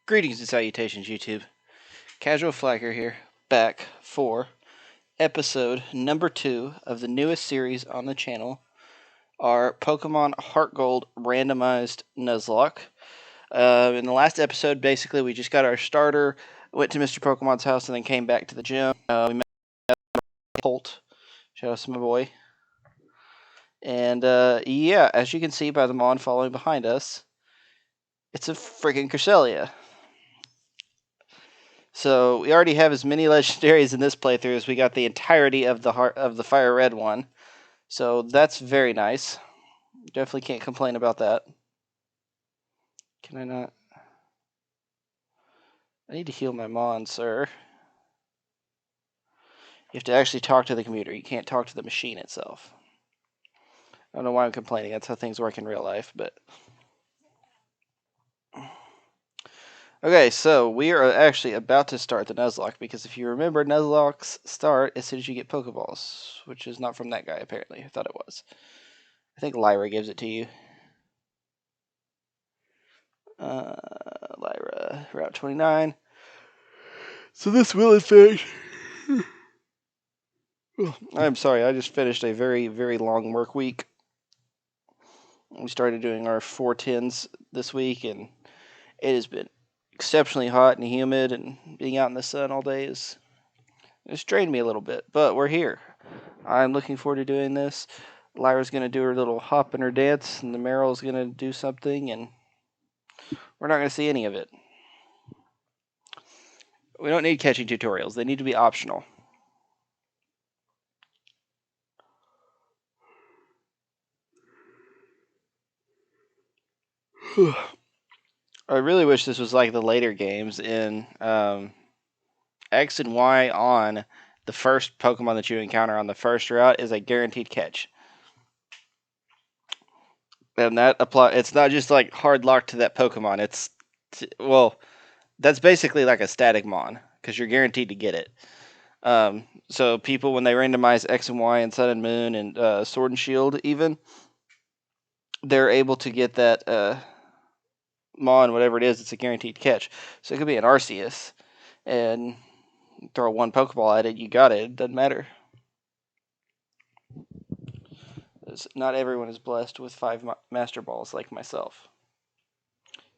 Greetings and salutations, YouTube. Casual Flagger here, back for episode number 2 of the newest series on the channel, our Pokemon HeartGold randomized Nuzlocke. In the last episode, basically, we just got our starter, went to Mr. Pokemon's house, and then came back to the gym. We met Holt. Shout out to my boy. And yeah, as you can see by the Mon following behind us, it's a freaking Cresselia. So we already have as many legendaries in this playthrough as we got the entirety of the Fire Red one. So that's very nice. Definitely can't complain about that. Can I not? I need to heal my Mon, sir. You have to actually talk to the computer. You can't talk to the machine itself. I don't know why I'm complaining. That's how things work in real life, but... Okay, so we are actually about to start the Nuzlocke, because if you remember, Nuzlockes start as soon as you get Pokeballs, which is not from that guy, apparently. I thought it was. I think Lyra gives it to you. Lyra, Route 29. So this will, in fact... I'm sorry, I just finished a very, very long work week. We started doing our 410s this week, and it has been exceptionally hot and humid, and being out in the sun all day it's drained me a little bit, but we're here. I'm looking forward to doing this. Lyra's going to do her little hop and her dance, and the Meryl's going to do something, and we're not going to see any of it. We don't need catching tutorials. They need to be optional. I really wish this was like the later games in X and Y on the first Pokemon that you encounter on the first route is a guaranteed catch. And that it's not just like hard lock to that Pokemon. Well, that's basically like a static Mon, because you're guaranteed to get it. So people, when they randomize X and Y and Sun and Moon and Sword and Shield even, they're able to get that Mon, whatever it is, it's a guaranteed catch. So it could be an Arceus, and throw one Pokeball at it, you got it. It doesn't matter. Not everyone is blessed with 5 Master Balls like myself.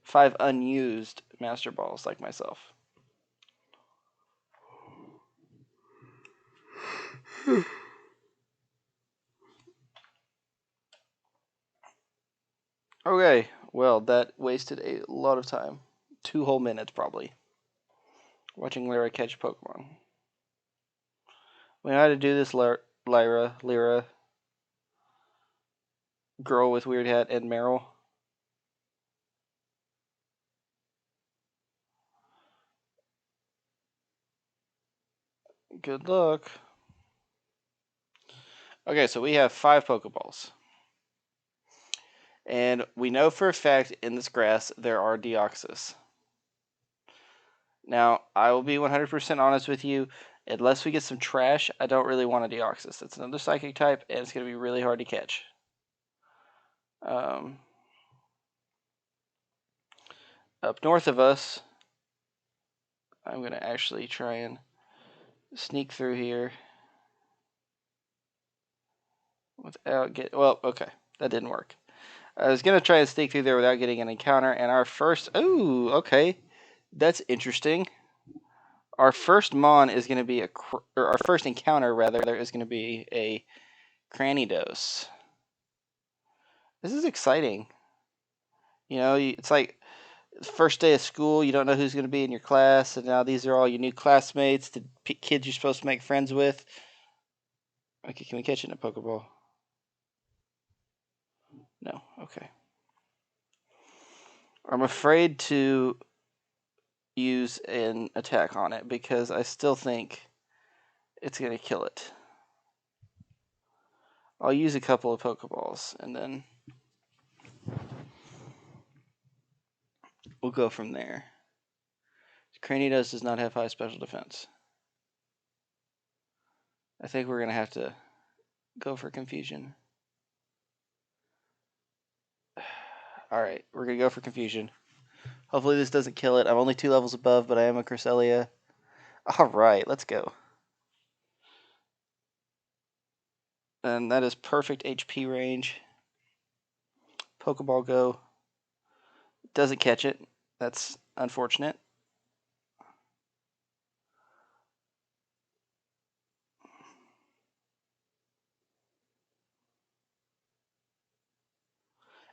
5 unused Master Balls like myself. Okay, well, that wasted a lot of time. 2 whole minutes, probably. Watching Lyra catch Pokemon. We know how to do this, Lyra. Girl with weird hat, and Meryl. Good luck. Okay, so we have 5 Pokeballs. And we know for a fact in this grass there are Deoxys. Now, I will be 100% honest with you. Unless we get some trash, I don't really want a Deoxys. It's another psychic type, and it's going to be really hard to catch. Up north of us, I'm going to actually try and sneak through here without getting... Well, okay, that didn't work. I was going to try and sneak through there without getting an encounter, and our first... Ooh, okay. That's interesting. Our first Mon is going to be our first encounter, rather, is going to be a Cranidos. This is exciting. You know, it's like first day of school, you don't know who's going to be in your class, and now these are all your new classmates, the kids you're supposed to make friends with. Okay, can we catch it in a Pokeball? No, okay. I'm afraid to use an attack on it, because I still think it's going to kill it. I'll use a couple of Pokeballs, and then we'll go from there. Cranidos does not have high special defense. I think we're going to have to go for Confusion. Alright, we're going to go for Confusion. Hopefully this doesn't kill it. I'm only 2 levels above, but I am a Cresselia. Alright, let's go. And that is perfect HP range. Pokeball go. Doesn't catch it. That's unfortunate.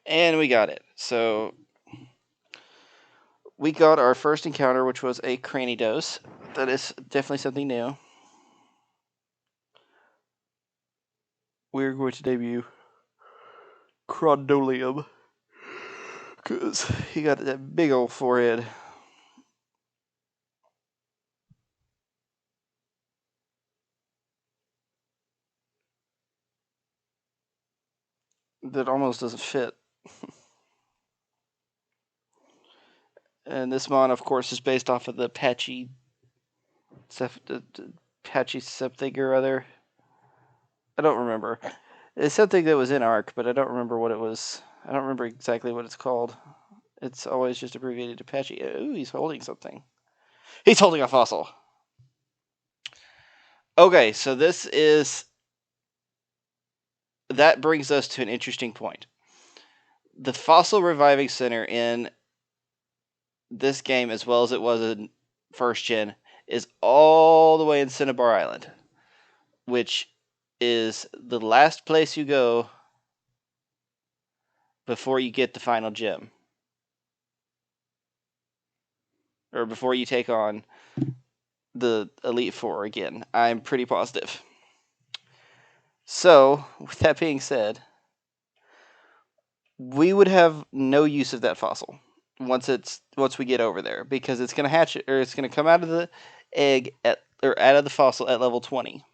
And we got it. So we got our first encounter, which was a Cranny Dose. That is definitely something new. We're going to debut Crondolium. Because he got that big old forehead. That almost doesn't fit. And this mon, of course, is based off of the Patchy something or other. I don't remember. It's something that was in Arc, but I don't remember what it was. I don't remember exactly what it's called. It's always just abbreviated to Patchy. Ooh, he's holding something. He's holding a fossil. Okay, so that brings us to an interesting point. The Fossil Reviving Center in this game, as well as it was in first gen, is all the way in Cinnabar Island, which is the last place you go before you get the final gem, or before you take on the Elite Four again. I'm pretty positive. So, with that being said, we would have no use of that fossil once we get over there, because it's gonna hatch, or it's gonna come out of the egg out of the fossil at level 20.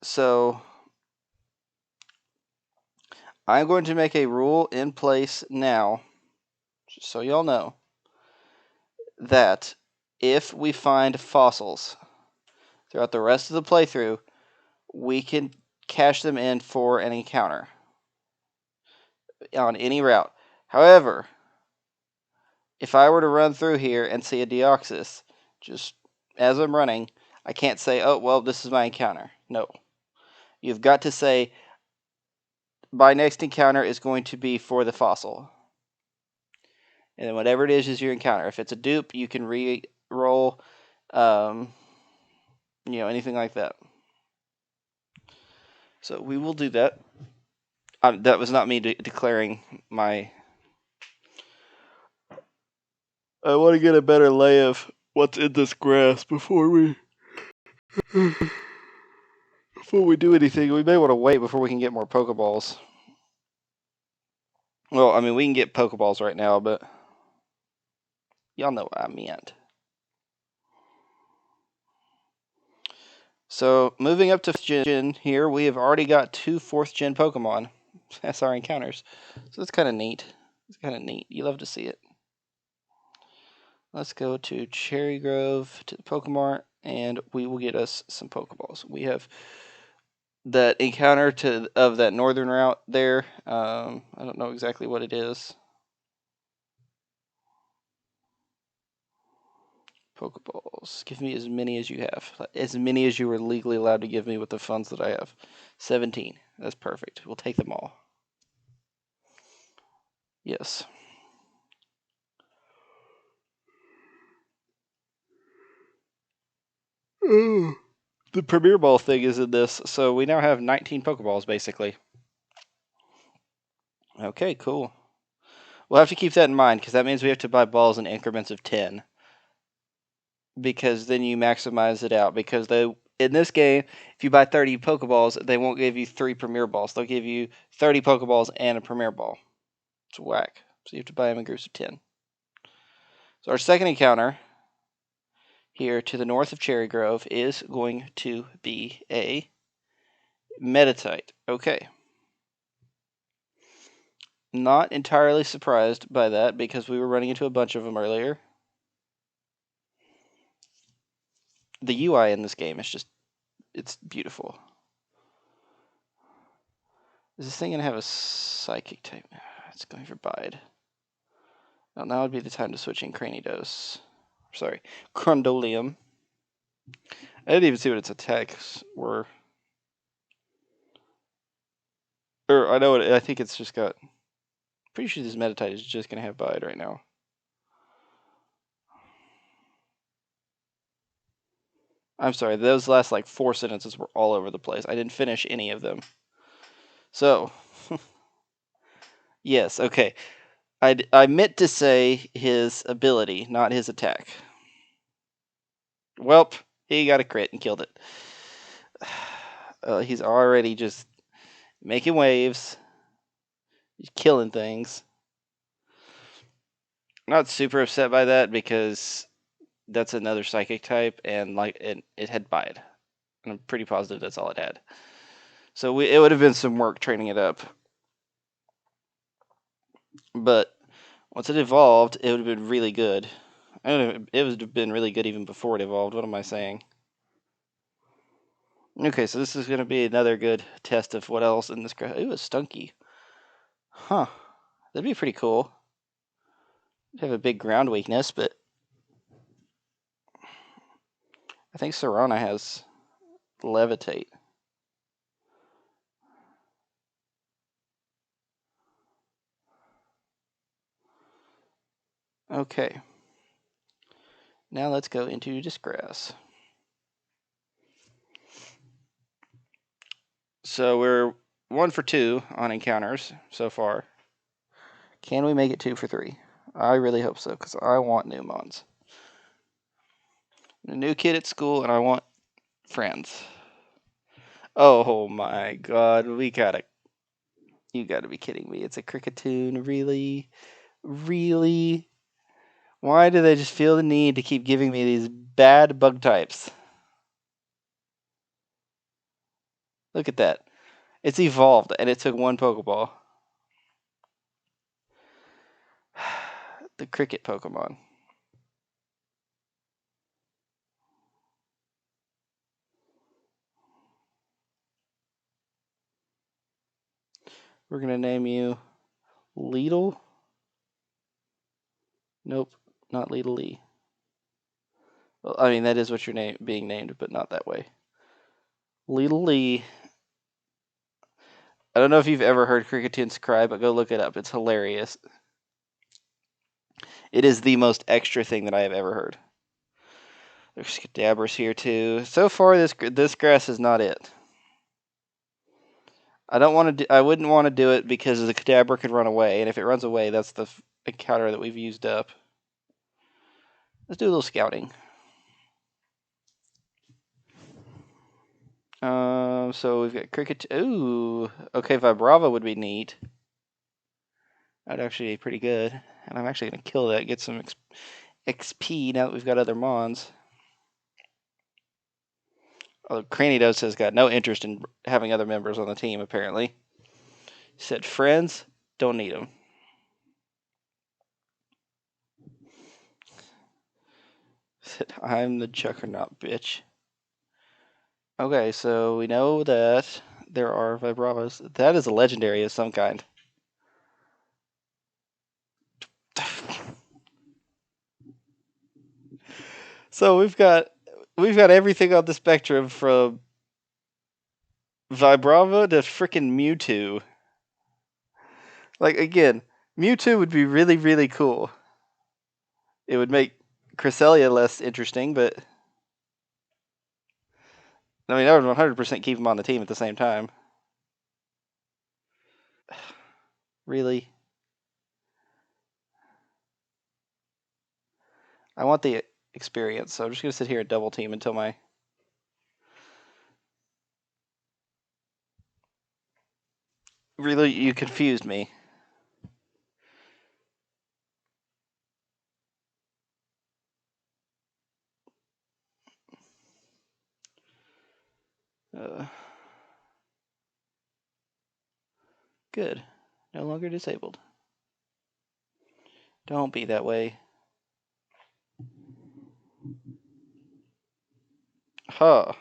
So I'm going to make a rule in place now, just so y'all know, that if we find fossils throughout the rest of the playthrough, we can cash them in for an encounter on any route. However, if I were to run through here and see a Deoxys, just as I'm running, I can't say, oh, well, this is my encounter. No. You've got to say, my next encounter is going to be for the fossil. And then whatever it is your encounter. If it's a dupe, you can re-roll, anything like that. So we will do that. That was not me declaring my... I want to get a better lay of what's in this grass before we do anything. We may want to wait before we can get more Pokeballs. Well, I mean, we can get Pokeballs right now, but y'all know what I meant. So, moving up to 5th gen here, we have already got 2 4th gen Pokemon as our encounters. So that's kind of neat. It's kind of neat. You love to see it. Let's go to Cherry Grove, to the Pokemart, and we will get us some Pokeballs. We have that encounter of that northern route there. I don't know exactly what it is. Pokeballs. Give me as many as you have. As many as you were legally allowed to give me with the funds that I have. 17. That's perfect. We'll take them all. Yes. The Premier Ball thing is in this, so we now have 19 Pokeballs, basically. Okay, cool. We'll have to keep that in mind, because that means we have to buy balls in increments of 10. Because then you maximize it out. Because in this game, if you buy 30 Pokeballs, they won't give you 3 Premier Balls. They'll give you 30 Pokeballs and a Premier Ball. It's whack. So you have to buy them in groups of 10. So our second encounter here to the north of Cherry Grove is going to be a Meditite. Okay. Not entirely surprised by that, because we were running into a bunch of them earlier. The UI in this game is just, it's beautiful. Is this thing going to have a psychic type? It's going for Bide. Well, now would be the time to switch in Cranidos. Sorry, Crundolium. I didn't even see what its attacks were. Or I know I think it's just got. Pretty sure this Meditite is just gonna have Bide right now. I'm sorry, those last like 4 sentences were all over the place. I didn't finish any of them. So, yes, okay. I meant to say his ability, not his attack. Welp, he got a crit and killed it. He's already just making waves. He's killing things. I'm not super upset by that because that's another psychic type, and like it had Bide. And I'm pretty positive that's all it had. So it would have been some work training it up. But once it evolved, it would have been really good. I don't know, it would have been really good even before it evolved. What am I saying? Okay, so this is going to be another good test of what else in this grass. Ooh, a Stunky. Huh. That'd be pretty cool. It'd have a big ground weakness, but I think Serana has Levitate. Okay. Now let's go into Disgrass. So we're 1 for 2 on encounters so far. Can we make it 2 for 3? I really hope so, because I want new mons. A new kid at school, and I want friends. Oh my god, you gotta be kidding me. It's a Cricketune, really? Really? Why do they just feel the need to keep giving me these bad bug types? Look at that. It's evolved, and it took 1 Pokeball. The cricket Pokemon. We're gonna name you Leedle. Nope, not Leedle Lee. Well, I mean that is what you're being named, but not that way. Leedle Lee. I don't know if you've ever heard Cricketune cry, but go look it up. It's hilarious. It is the most extra thing that I have ever heard. There's Kadabras here too. So far, this grass is not it. I don't want to. I wouldn't want to do it because the Kadabra could run away, and if it runs away, that's the encounter that we've used up. Let's do a little scouting. So we've got Cricket. Ooh, okay. Vibrava would be neat. That'd actually be pretty good, and I'm actually gonna kill that. Get some XP now that we've got other mons. Although Cranidos has got no interest in having other members on the team, apparently. He said, friends, don't need them. Said, I'm the juggernaut, bitch. Okay, so we know that there are Vibravas. That is a legendary of some kind. So we've got everything on the spectrum from Vibrava to freaking Mewtwo. Like again, Mewtwo would be really, really cool. It would make Cresselia less interesting, but I mean, I would 100% keep him on the team at the same time. Really? I want the experience, so I'm just going to sit here and double team until my... Really? You confused me. Good. No longer disabled. Don't be that way. Huh.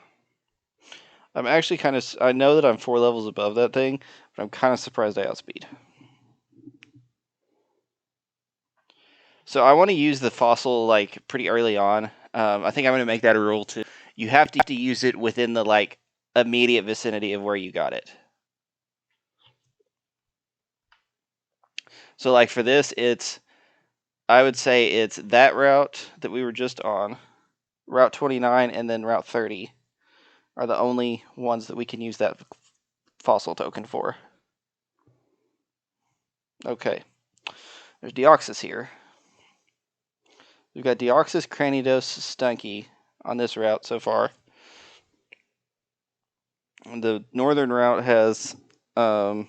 I'm actually kind of... I know that I'm 4 levels above that thing, but I'm kind of surprised I outspeed. So I want to use the fossil like pretty early on. I think I'm going to make that a rule too. You have to use it within the like immediate vicinity of where you got it. So like for this, I would say it's that route that we were just on, Route 29, and then Route 30 are the only ones that we can use that fossil token for. Okay, there's Deoxys here. We've got Deoxys, Cranidos, Stunky on this route so far. The northern route has Mewtwo,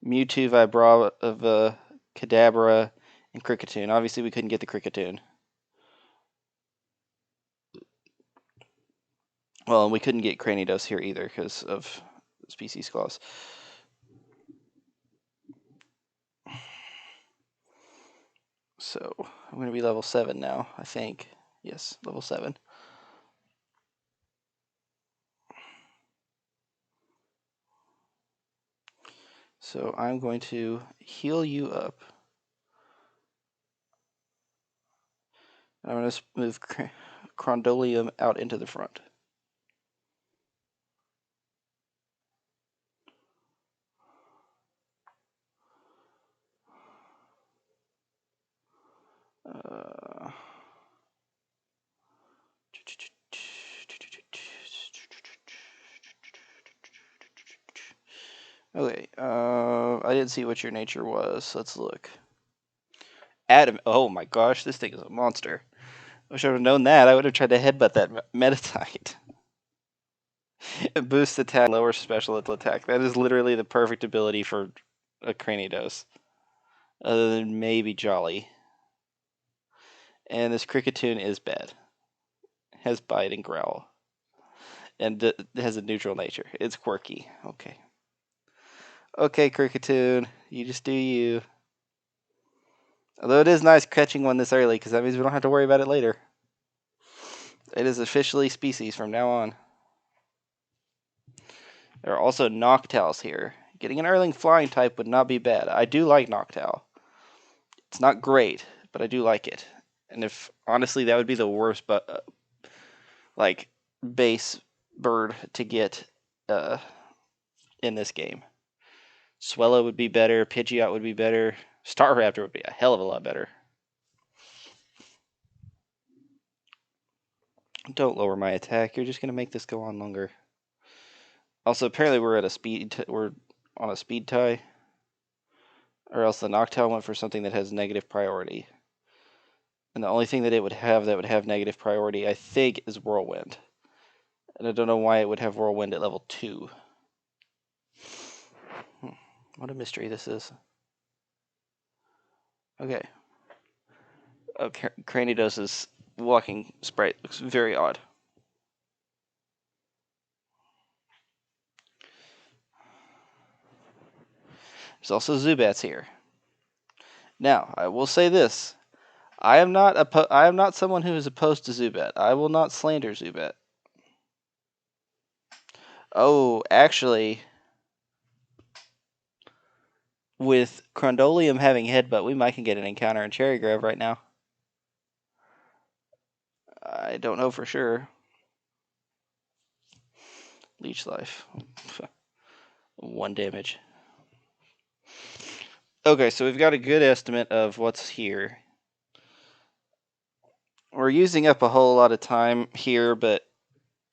Vibrava, Kadabra, and Kricketune. Obviously, we couldn't get the Kricketune. Well, and we couldn't get Cranidos here either because of species clause. So I'm going to be level 7 now, I think. Yes, level 7. So I'm going to heal you up. I'm going to move Crondolium out into the front. Okay, I didn't see what your nature was. Let's look. Adam. Oh my gosh, this thing is a monster. I wish I would have known that. I would have tried to headbutt that Metatite. Boost attack, lower special attack. That is literally the perfect ability for a Cranidos. Other than maybe Jolly. And this Kricketune is bad. Has bite and growl. And has a neutral nature. It's quirky. Okay. Okay, Kricketune. You just do you. Although it is nice catching one this early, because that means we don't have to worry about it later. It is officially species from now on. There are also Noctowls here. Getting an Erling flying type would not be bad. I do like Noctowl. It's not great, but I do like it. And if honestly, that would be the worst, but like base bird to get in this game. Swellow would be better. Pidgeot would be better. Staraptor would be a hell of a lot better. Don't lower my attack. You're just gonna make this go on longer. Also, apparently we're at a speed. We're on a speed tie, or else the Noctowl went for something that has negative priority. And the only thing that it would have that would have negative priority, I think, is Whirlwind. And I don't know why it would have Whirlwind at level 2. What a mystery this is. Okay. Oh, Cranidos' walking sprite looks very odd. There's also Zubats here. Now, I will say this. I am not someone who is opposed to Zubat. I will not slander Zubat. Oh, actually, with Crondolium having Headbutt, we might can get an encounter in Cherry Grove right now. I don't know for sure. Leech Life. 1 damage. Okay, so we've got a good estimate of what's here. We're using up a whole lot of time here, but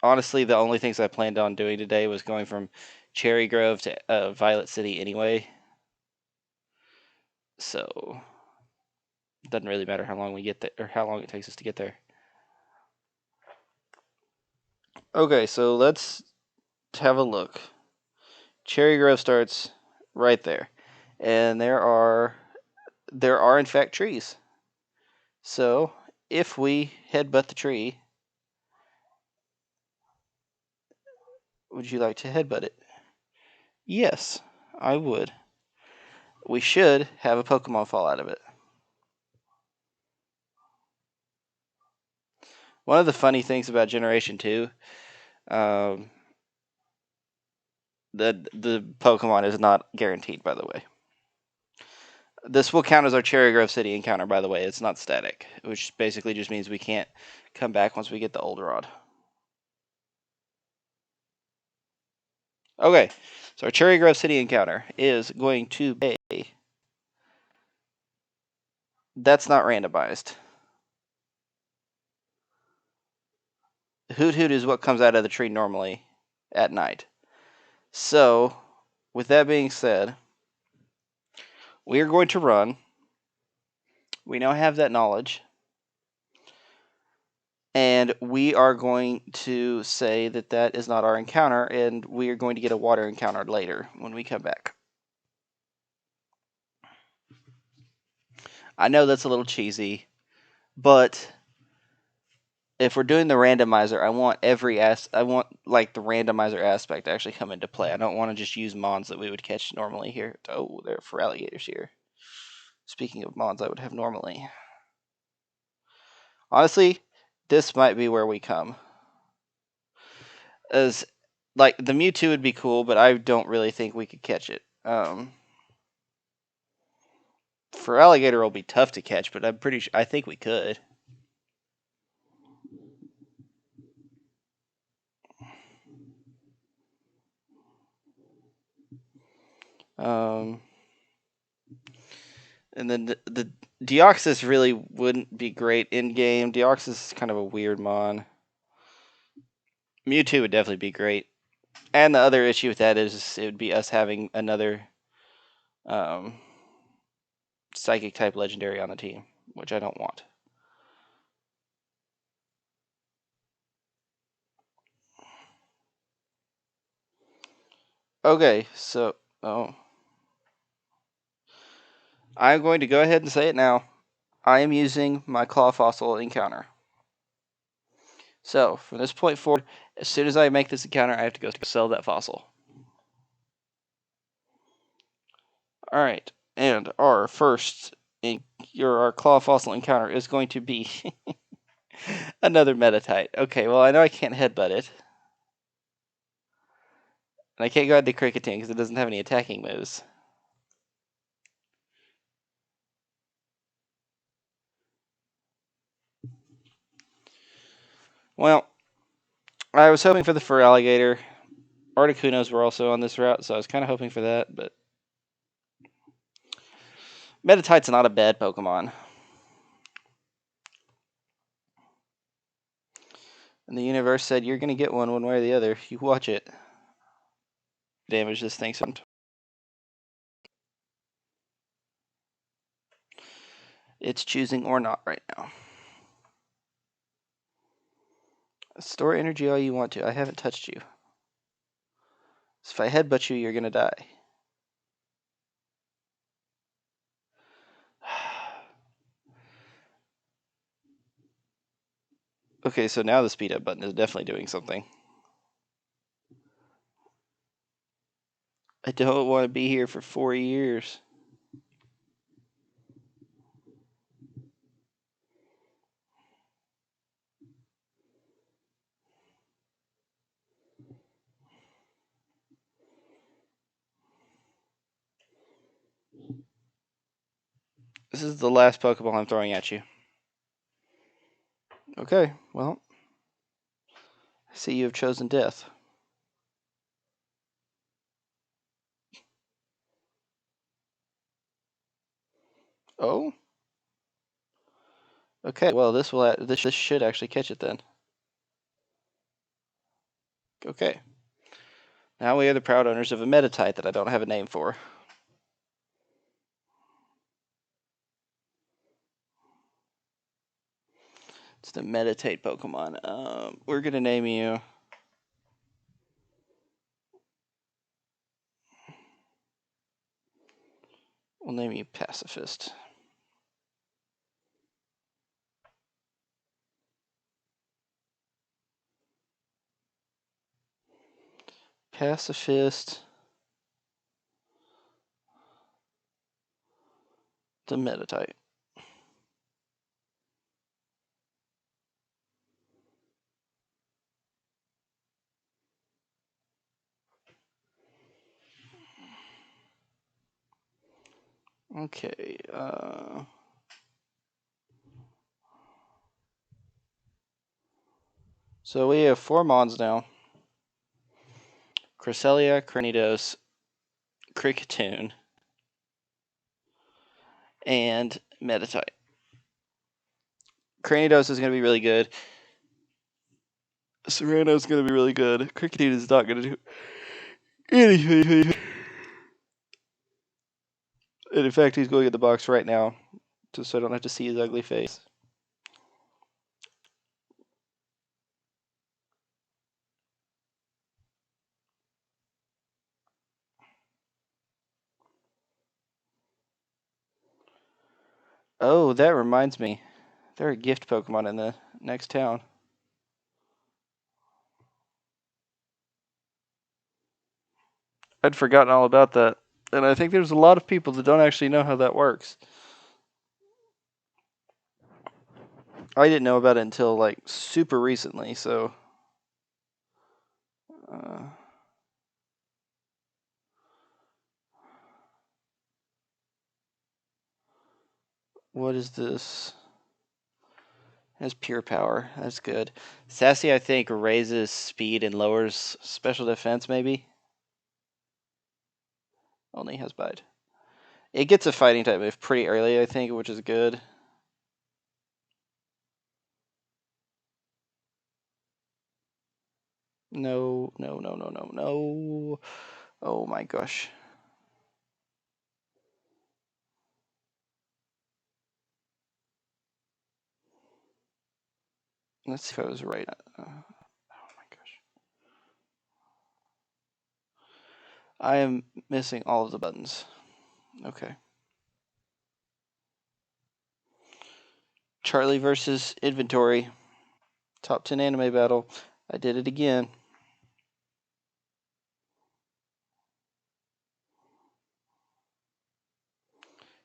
honestly, the only things I planned on doing today was going from Cherry Grove to Violet City anyway. So it doesn't really matter how long we get there or how long it takes us to get there. Okay, so let's have a look. Cherry Grove starts right there, and there are in fact trees. So if we headbutt the tree, would you like to headbutt it? Yes, I would. We should have a Pokemon fall out of it. One of the funny things about Generation 2, the Pokemon is not guaranteed, by the way. This will count as our Cherry Grove City encounter, by the way. It's not static, which basically just means we can't come back once we get the old rod. Okay, so our Cherry Grove City encounter is going to be... That's not randomized. Hoot Hoot is what comes out of the tree normally at night. So, with that being said, we are going to run. We now have that knowledge. And we are going to say that that is not our encounter, and we are going to get a water encounter later when we come back. I know that's a little cheesy, but if we're doing the randomizer, I want like the randomizer aspect to actually come into play. I don't want to just use mons that we would catch normally here. Oh, they're for alligators here. Speaking of mons I would have normally. Honestly, this might be where we come. As like the Mewtwo would be cool, but I don't really think we could catch it. For alligator, it'll be tough to catch, but I think we could. And then the Deoxys really wouldn't be great in game. Deoxys is kind of a weird mon. Mewtwo would definitely be great. And the other issue with that is it would be us having another psychic type legendary on the team, which I don't want. Okay, so I'm going to go ahead and say it now. I am using my Claw Fossil encounter. So, from this point forward, as soon as I make this encounter, I have to go sell that fossil. Alright, and our first, our Claw Fossil encounter is going to be another Metatite. Okay, well, I know I can't headbutt it. And I can't go ahead to Cricketing because it doesn't have any attacking moves. Well, I was hoping for the Fur Alligator. Articunos were also on this route, so I was kind of hoping for that, but Metatite's not a bad Pokemon. And the universe said, you're going to get one way or the other. You watch it. Damage this thing some. It's choosing or not right now. Store energy all you want to. I haven't touched you. So if I headbutt you, you're going to die. Okay, so now the speed up button is definitely doing something. I don't want to be here for 4 years. This is the last Pokeball I'm throwing at you. Okay, well, I see you have chosen death. Oh? Okay, well, this should actually catch it then. Okay. Now we are the proud owners of a Metatite that I don't have a name for. It's the Meditate Pokemon. We're going to name you... We'll name you Pacifist. Pacifist... the Metatite. Okay. So we have 4 Mons now. Cresselia, Cranidos, Kricketune, and Meditite. Cranidos is going to be really good. Serrano is going to be really good. Kricketune is not going to do anything. And in fact, he's going in the box right now, just so I don't have to see his ugly face. Oh, that reminds me. There are gift Pokemon in the next town. I'd forgotten all about that. And I think there's a lot of people that don't actually know how that works. I didn't know about it until like super recently, so what is this? It has pure power. That's good. Sassy, I think, raises speed and lowers special defense, maybe? Only has bite. It gets a fighting type move pretty early, I think, which is good. No, no, no, no, no, no. Oh my gosh. Let's see if I was right. Oh my gosh. I am missing all of the buttons. Okay. Charlie versus Inventory. Top 10 anime battle. I did it again.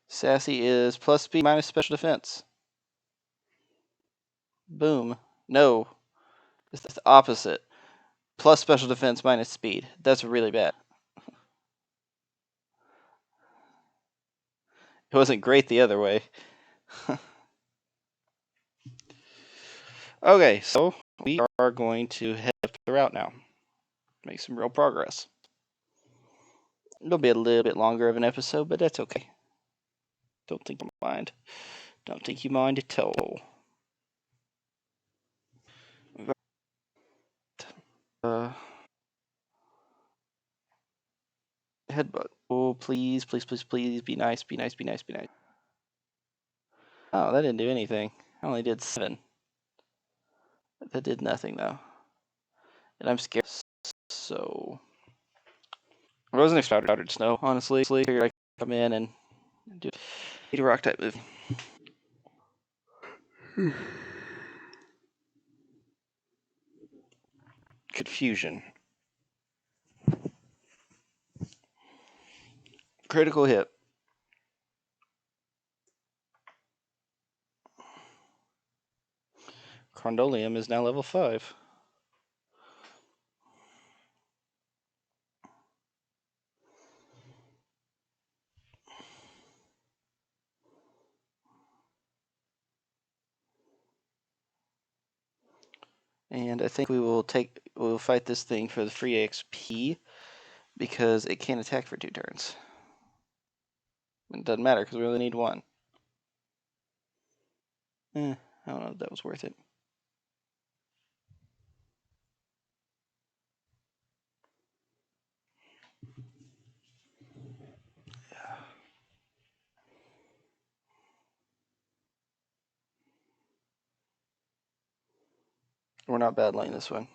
Sassy is plus speed minus special defense. Boom. No. It's the opposite. Plus special defense minus speed. That's really bad. It wasn't great the other way. Okay, so we are going to head up the route now. Make some real progress. It'll be a little bit longer of an episode, but that's okay. Don't think you mind. Don't think you mind at all. Headbutt. Oh, please, please, please, please, be nice, be nice, be nice, be nice. Oh, that didn't do anything. I only did 7. That did nothing, though. And I'm scared, so... I wasn't expecting snow, honestly. I figured I'd come in and do a rock type move. Confusion. Critical hit. Crondolium is now level 5. And I think we'll fight this thing for the free XP because it can't attack for 2 turns. It doesn't matter because we only need 1. I don't know if that was worth it. We're not battling this one.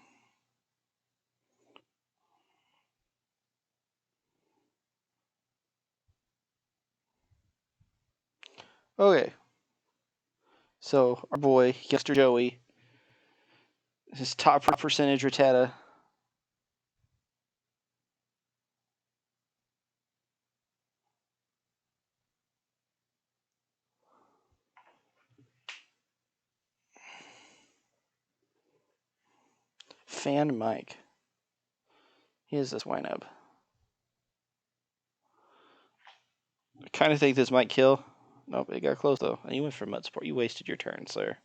Okay. So, our boy, Youngster Joey, his top percentage Rattata. Fan Mike. He is this windup. kind of think this might kill. Nope, it got close though. And you went for mud sport. You wasted your turn, sir.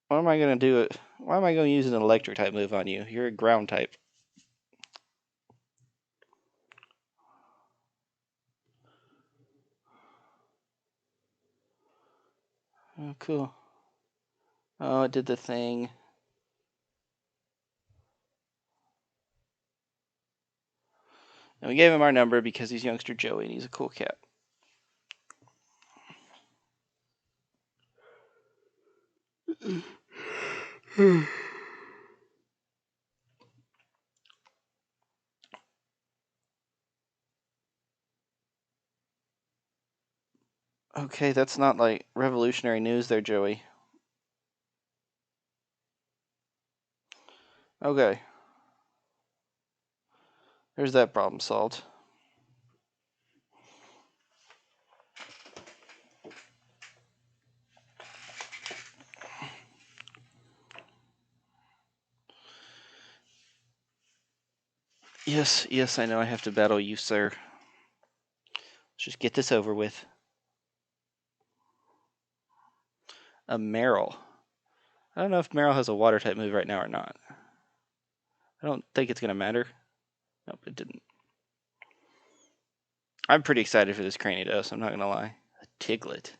What am I gonna do? Why am I going to use an electric type move on you? You're a ground type. Oh, cool. Oh, it did the thing. And we gave him our number because he's youngster Joey and he's a cool cat. Okay, that's not like revolutionary news there, Joey. Okay. There's that problem solved. Yes, yes, I know I have to battle you, sir. Let's just get this over with. A Meryl. I don't know if Meryl has a water type move right now or not. I don't think it's going to matter. Nope, it didn't. I'm pretty excited for this Cranidos, I'm not going to lie. A Tiglet.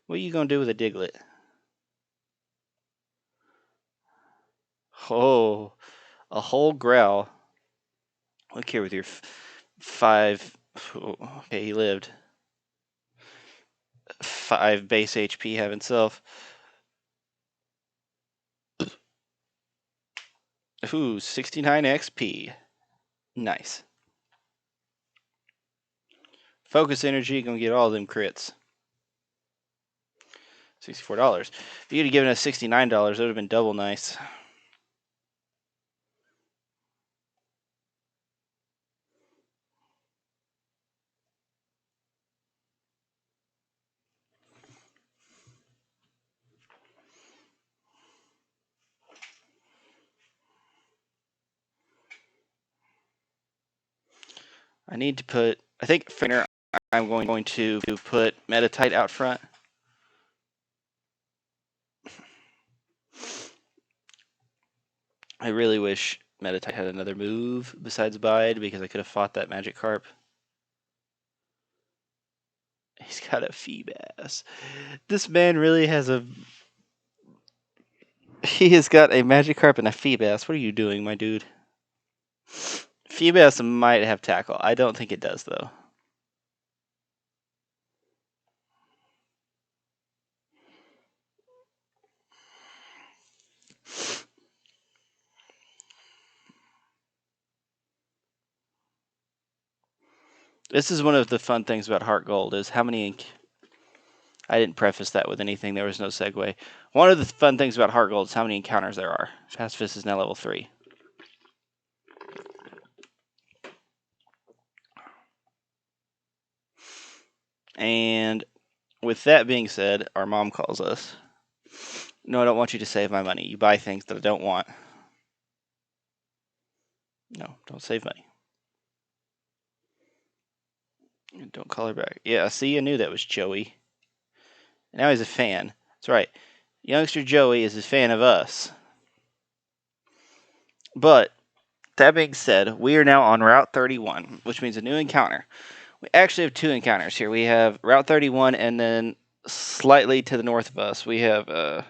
What are you going to do with a Diglett? Oh, a whole growl. Look here with your 5. Okay, he lived. 5 base HP, have himself. Ooh, 69 XP. Nice. Focus energy, gonna get all them crits. $64. If you'd have given us $69, it would have been double nice. I need to put, I think I'm going to put Metatite out front. I really wish Metatite had another move besides Bide because I could have fought that Magikarp. He's got a Feebas. This man really has a... He has got a Magikarp and a Feebas. What are you doing, my dude? Feebas might have tackle. I don't think it does, though. This is one of the fun things about HeartGold is how many... I didn't preface that with anything. There was no segue. One of the fun things about HeartGold is how many encounters there are. Pacifist is now level 3. And with that being said, our mom calls us. No, I don't want you to save my money. You buy things that I don't want. No, don't save money. And don't call her back. Yeah, see, I knew that was Joey. And now he's a fan. That's right. Youngster Joey is a fan of us. But, that being said, we are now on Route 31, which means a new encounter. We actually have 2 encounters here. We have Route 31, and then slightly to the north of us, we have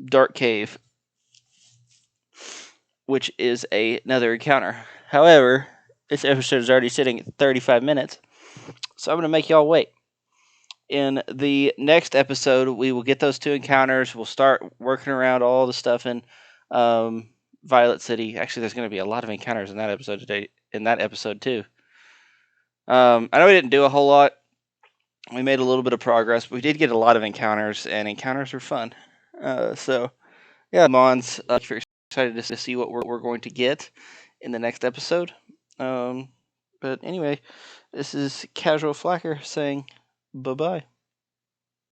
Dark Cave, which is another encounter. However, this episode is already sitting at 35 minutes, so I'm going to make y'all wait. In the next episode, we will get those 2 encounters. We'll start working around all the stuff in Violet City. Actually, there's going to be a lot of encounters in that episode today. In that episode too. I know we didn't do a whole lot. We made a little bit of progress, but we did get a lot of encounters, and encounters are fun. So, yeah, Mons, if you're excited to see what we're going to get in the next episode. But anyway, this is Casual Flacker saying bye-bye.